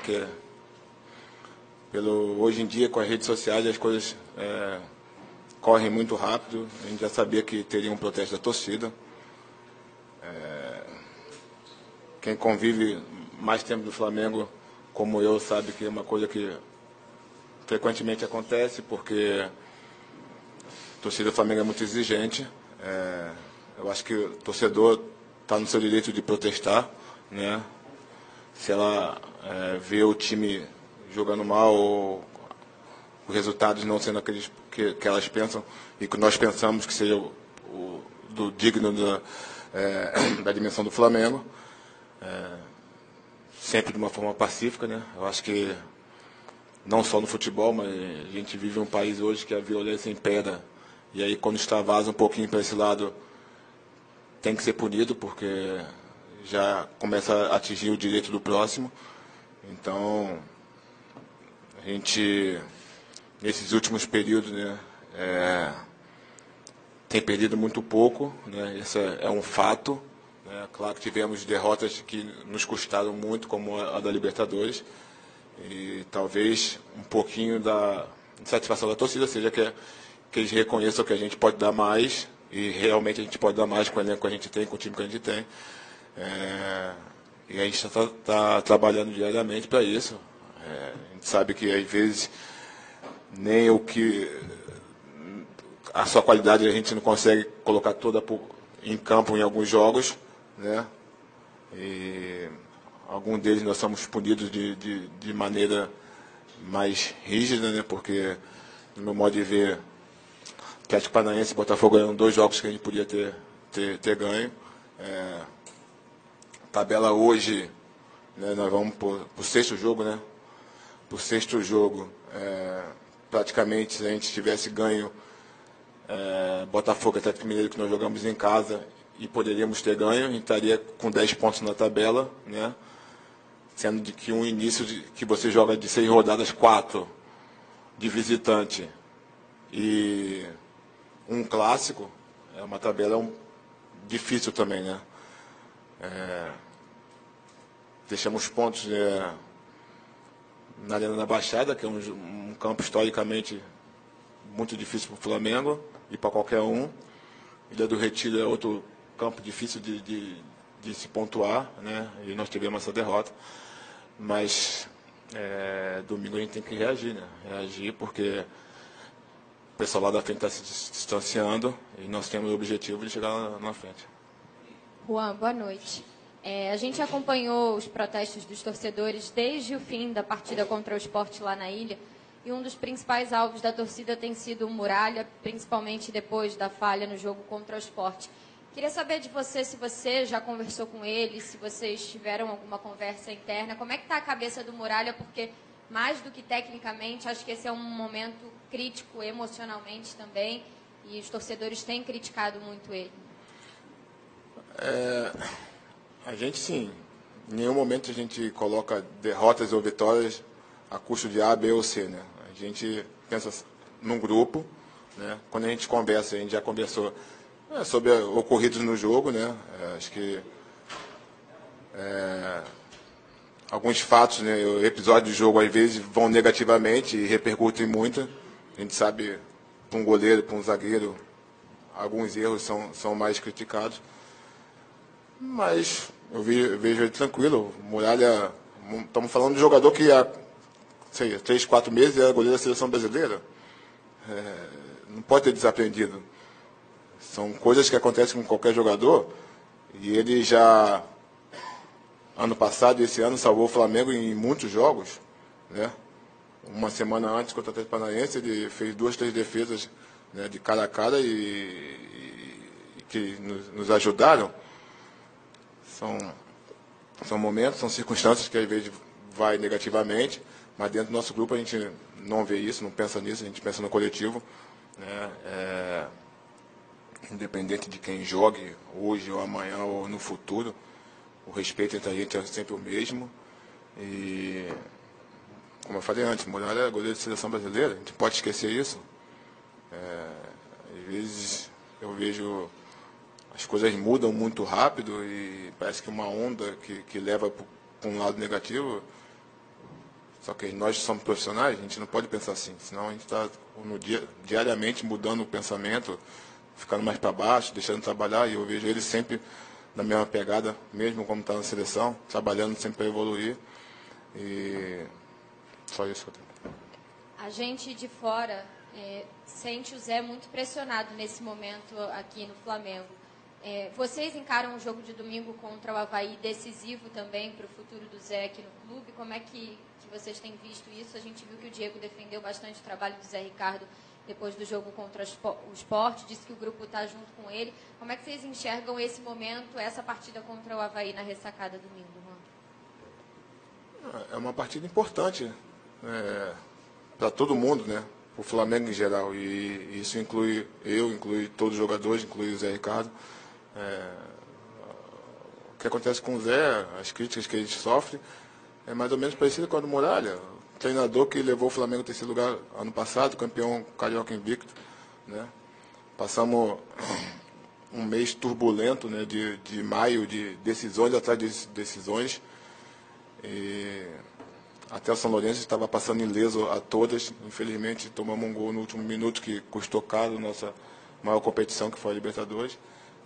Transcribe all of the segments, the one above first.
porque hoje em dia, com as redes sociais, as coisas correm muito rápido. A gente já sabia que teria um protesto da torcida. Quem convive mais tempo do Flamengo, como eu, sabe que é uma coisa que frequentemente acontece, porque a torcida do Flamengo é muito exigente. Eu acho que o torcedor está no seu direito de protestar, né? Se ela vê o time jogando mal ou os resultados não sendo aqueles que elas pensam e que nós pensamos que seja do digno da dimensão do Flamengo, sempre de uma forma pacífica, né? Eu acho que não só no futebol, mas a gente vive um país hoje que a violência impera, e aí quando extravasa um pouquinho para esse lado tem que ser punido, porque já começa a atingir o direito do próximo. Então, a gente, nesses últimos períodos, né, tem perdido muito pouco, né, isso é um fato. Né, claro que tivemos derrotas que nos custaram muito, como a da Libertadores, e talvez um pouquinho da insatisfação da torcida seja que eles reconheçam que a gente pode dar mais, e realmente a gente pode dar mais com o elenco que a gente tem, com o time que a gente tem. E a gente está trabalhando diariamente para isso. A gente sabe que às vezes nem a sua qualidade a gente não consegue colocar toda em campo em alguns jogos, né? E alguns deles nós somos punidos de maneira mais rígida, né? Porque, no meu modo de ver, Atlético Paranaense e Botafogo eram 2 jogos que a gente podia ter ganho. Tabela hoje, né, nós vamos para o 6º jogo, né? Para o 6º jogo, praticamente, se a gente tivesse ganho Botafogo e Atlético Mineiro, que nós jogamos em casa, e poderíamos ter ganho, a gente estaria com 10 pontos na tabela, né? Sendo de que um início que você joga de 6 rodadas, 4 de visitante e um clássico, é uma tabela difícil também, né? Deixamos pontos na Arena da Baixada, que é um campo historicamente muito difícil para o Flamengo e para qualquer um. Ilha do Retiro é outro campo difícil de se pontuar, né? E nós tivemos essa derrota. Mas domingo a gente tem que reagir, né? Reagir porque o pessoal lá da frente está se distanciando e nós temos o objetivo de chegar lá na frente. Juan, boa noite. A gente acompanhou os protestos dos torcedores desde o fim da partida contra o Sport lá na ilha, e um dos principais alvos da torcida tem sido o Muralha, principalmente depois da falha no jogo contra o Sport. Queria saber de você se você já conversou com ele, se vocês tiveram alguma conversa interna, como é que está a cabeça do Muralha, porque mais do que tecnicamente, acho que esse é um momento crítico emocionalmente também, e os torcedores têm criticado muito ele. A gente, sim, em nenhum momento a gente coloca derrotas ou vitórias a custo de A, B ou C, né? A gente pensa num grupo, né? Quando a gente conversa, a gente já conversou sobre ocorridos no jogo, né? Acho que alguns fatos, né, episódios de jogo às vezes vão negativamente e repercutem muito. A gente sabe, para um goleiro, para um zagueiro, alguns erros são mais criticados. Mas eu vejo ele tranquilo. O Muralha, estamos falando de um jogador que há 3, 4 meses era goleiro da seleção brasileira. Não pode ter desaprendido. São coisas que acontecem com qualquer jogador. E ele já, ano passado e esse ano, salvou o Flamengo em muitos jogos, né? Uma semana antes, contra o Atlético Paranaense, ele fez 2, 3 defesas, né, de cara a cara e que nos ajudaram. São momentos, são circunstâncias que às vezes vai negativamente, mas dentro do nosso grupo a gente não vê isso, não pensa nisso, a gente pensa no coletivo, né? Independente de quem jogue hoje ou amanhã ou no futuro, o respeito entre a gente é sempre o mesmo. E, como eu falei antes, Muralha é goleiro de seleção brasileira, a gente pode esquecer isso. Às vezes eu vejo as coisas mudam muito rápido e parece que uma onda que leva para um lado negativo Só que nós somos profissionais, a gente não pode pensar assim, senão a gente está diariamente mudando o pensamento, ficando mais para baixo, deixando de trabalhar, e eu vejo ele sempre na mesma pegada, mesmo como está na seleção, trabalhando sempre para evoluir. E só isso que eu tenho. A gente de fora sente o Zé muito pressionado nesse momento aqui no Flamengo. Vocês encaram o jogo de domingo contra o Avaí decisivo também para o futuro do Zé aqui no clube? Como é que vocês têm visto isso? A gente viu que o Diego defendeu bastante o trabalho do Zé Ricardo depois do jogo contra o Sport, disse que o grupo está junto com ele. Como é que vocês enxergam esse momento, essa partida contra o Avaí na ressacada domingo, Juan? É uma partida importante para todo mundo, né? O Flamengo em geral, e isso inclui inclui todos os jogadores, inclui o Zé Ricardo. O que acontece com o Zé, as críticas que a gente sofre, é mais ou menos parecido com a do Muralha, o treinador que levou o Flamengo ao terceiro lugar ano passado, campeão carioca invicto, né? Passamos um mês turbulento, né, de maio, de decisões atrás de decisões, e até o São Lourenço estava passando ileso a todas. Infelizmente tomamos um gol no último minuto que custou caro nossa maior competição, que foi a Libertadores.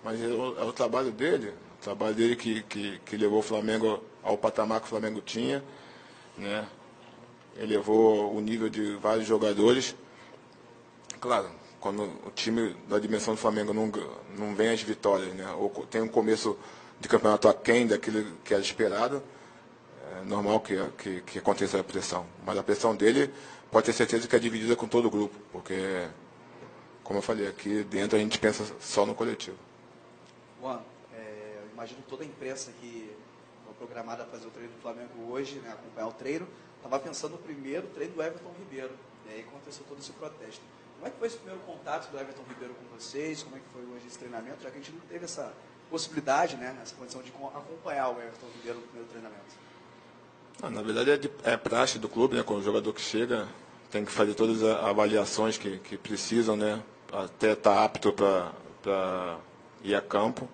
Mas é o trabalho dele que levou o Flamengo ao patamar que o Flamengo tinha, né? Elevou o nível de vários jogadores. Claro, quando o time da dimensão do Flamengo não vem as vitórias, né? Ou tem um começo de campeonato aquém daquilo que era esperado, é normal que aconteça a pressão. Mas a pressão dele pode ter certeza que é dividida com todo o grupo, porque, como eu falei, aqui dentro a gente pensa só no coletivo. Juan, eu imagino toda a imprensa que foi programada a fazer o treino do Flamengo hoje, né, acompanhar o treino, estava pensando no primeiro treino do Everton Ribeiro. E aí aconteceu todo esse protesto. Como é que foi esse primeiro contato do Everton Ribeiro com vocês? Como é que foi hoje esse treinamento? Já que a gente não teve essa possibilidade, né, essa condição de acompanhar o Everton Ribeiro no primeiro treinamento. Na verdade é praxe do clube, né? Quando o jogador que chega tem que fazer todas as avaliações que precisam, né? Até estar apto para ir a campo.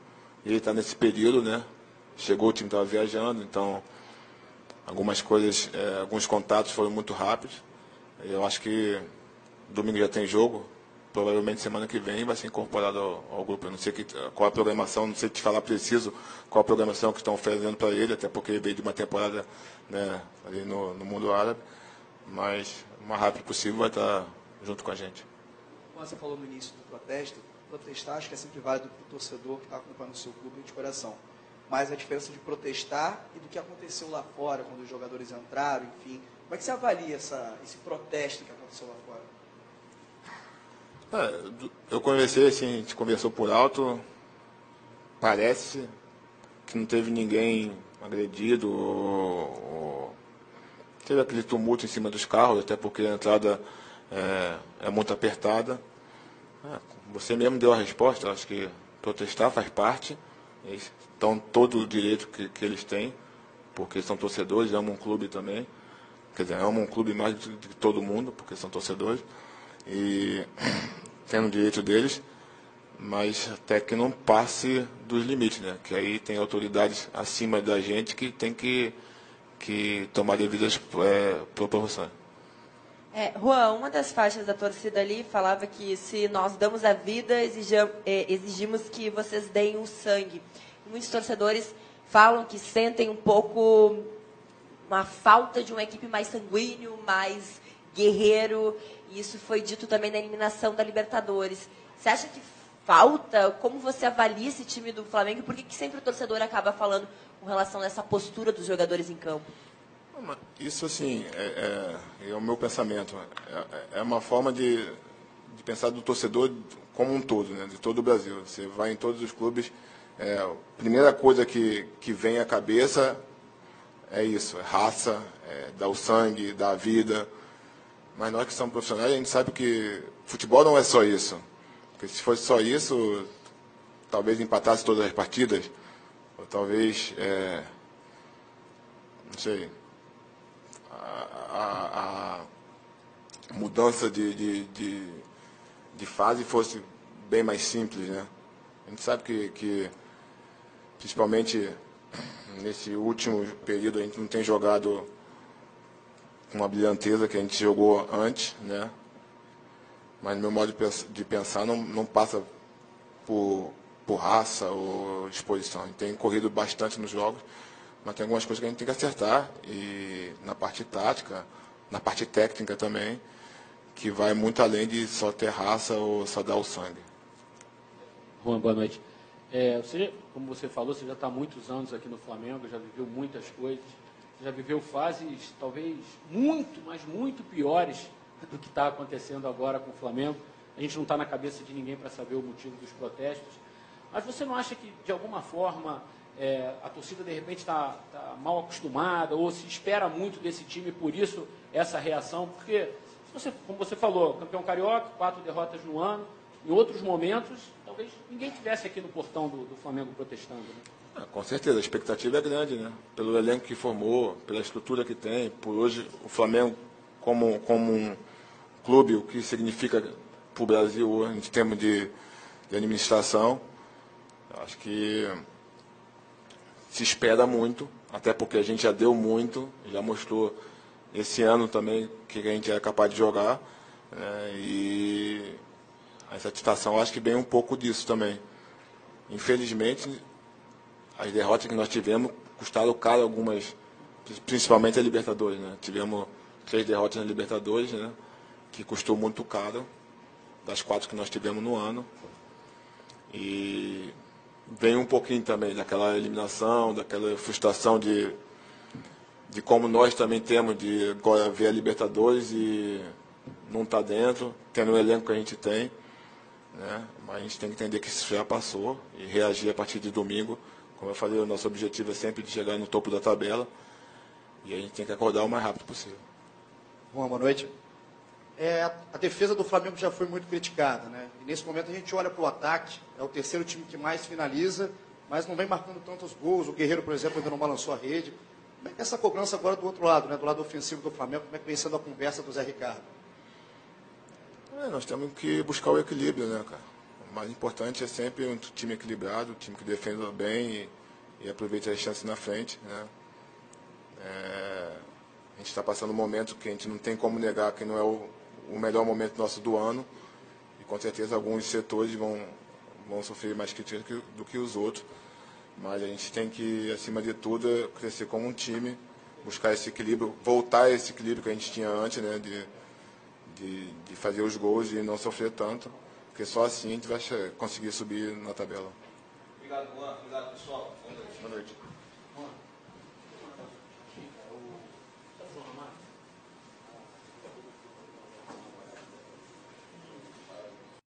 E ele está nesse período, né? Chegou, o time estava viajando, então algumas coisas, alguns contatos foram muito rápidos. Eu acho que domingo já tem jogo, provavelmente semana que vem vai ser incorporado ao grupo. Eu não sei qual a programação, não sei te falar preciso qual a programação que estão oferecendo para ele, até porque ele veio de uma temporada, né, ali no mundo árabe, mas o mais rápido possível vai estar junto com a gente. Como você falou no início do protesto, protestar acho que é sempre válido para o torcedor que está acompanhando o seu clube de coração. Mas a diferença de protestar e do que aconteceu lá fora, quando os jogadores entraram, enfim, como é que você avalia esse protesto que aconteceu lá fora? Eu conversei, assim, a gente conversou por alto, parece que não teve ninguém agredido, teve aquele tumulto em cima dos carros, até porque a entrada é muito apertada. Você mesmo deu a resposta, acho que protestar faz parte, eles estão todo o direito que eles têm, porque são torcedores, amam um clube também, quer dizer, amam um clube mais do que todo mundo, porque são torcedores, e tendo o direito deles, mas até que não passe dos limites, né? Que aí tem autoridades acima da gente que tem que tomar devidas proporções. Juan, uma das faixas da torcida ali falava que se nós damos a vida, exigimos que vocês deem o sangue. E muitos torcedores falam que sentem um pouco uma falta de uma equipe mais sanguíneo, mais guerreiro. E isso foi dito também na eliminação da Libertadores. Você acha que falta? Como você avalia esse time do Flamengo? Por que sempre o torcedor acaba falando com relação a essa postura dos jogadores em campo? Isso, assim, é o meu pensamento. É uma forma de pensar do torcedor como um todo, né? De todo o Brasil. Você vai em todos os clubes, a primeira coisa que vem à cabeça é isso, é raça, dar o sangue, dar a vida. Mas nós que somos profissionais, a gente sabe que futebol não é só isso. Porque se fosse só isso, talvez empatasse todas as partidas, ou talvez, não sei, a mudança de fase fosse bem mais simples, né? A gente sabe que principalmente nesse último período a gente não tem jogado uma brilhanteza que a gente jogou antes, né? Mas meu modo de pensar não passa por raça ou exposição. A gente tem corrido bastante nos jogos, mas tem algumas coisas que a gente tem que acertar, e na parte tática, na parte técnica também, que vai muito além de só ter raça ou só dar o sangue. Juan, boa noite. Você, como você falou, você já está há muitos anos aqui no Flamengo, já viveu muitas coisas, já viveu fases talvez muito, mas muito piores do que está acontecendo agora com o Flamengo. A gente não está na cabeça de ninguém para saber o motivo dos protestos. Mas você não acha que, de alguma forma, a torcida, de repente, está mal acostumada ou se espera muito desse time, por isso essa reação? Porque, como você falou, campeão carioca, 4 derrotas no ano, em outros momentos, talvez ninguém tivesse aqui no portão do Flamengo protestando, né? Com certeza, a expectativa é grande, né? Pelo elenco que formou, pela estrutura que tem, por hoje o Flamengo como um clube, o que significa para o Brasil em termos de administração. Acho que se espera muito, até porque a gente já deu muito, já mostrou esse ano também que a gente é capaz de jogar, né? E a satisfação acho que vem um pouco disso também. Infelizmente, as derrotas que nós tivemos custaram caro algumas, principalmente a Libertadores, né? Tivemos 3 derrotas na Libertadores, né? Que custou muito caro, das 4 que nós tivemos no ano. E vem um pouquinho também daquela eliminação, daquela frustração de como nós também temos de agora ver a Libertadores e não estar dentro, tendo o elenco que a gente tem, né? Mas a gente tem que entender que isso já passou e reagir a partir de domingo. Como eu falei, o nosso objetivo é sempre de chegar no topo da tabela e a gente tem que acordar o mais rápido possível. Boa noite. A defesa do Flamengo já foi muito criticada, né? E nesse momento a gente olha para o ataque, é o terceiro time que mais finaliza, mas não vem marcando tantos gols. O Guerreiro, por exemplo, ainda não balançou a rede. Como é que é essa cobrança agora do outro lado, né? Do lado ofensivo do Flamengo, como é que vem sendo a conversa do Zé Ricardo? Nós temos que buscar o equilíbrio, né, cara? O mais importante é sempre um time equilibrado, um time que defenda bem e aproveite as chances na frente, né? A gente está passando um momento que a gente não tem como negar que não é o melhor momento nosso do ano, e com certeza alguns setores vão sofrer mais críticas do que os outros, mas a gente tem que, acima de tudo, crescer como um time, buscar esse equilíbrio, voltar a esse equilíbrio que a gente tinha antes, né, de fazer os gols e não sofrer tanto, porque só assim a gente vai conseguir subir na tabela. Obrigado, Juan. Obrigado, pessoal. Boa noite. Boa noite.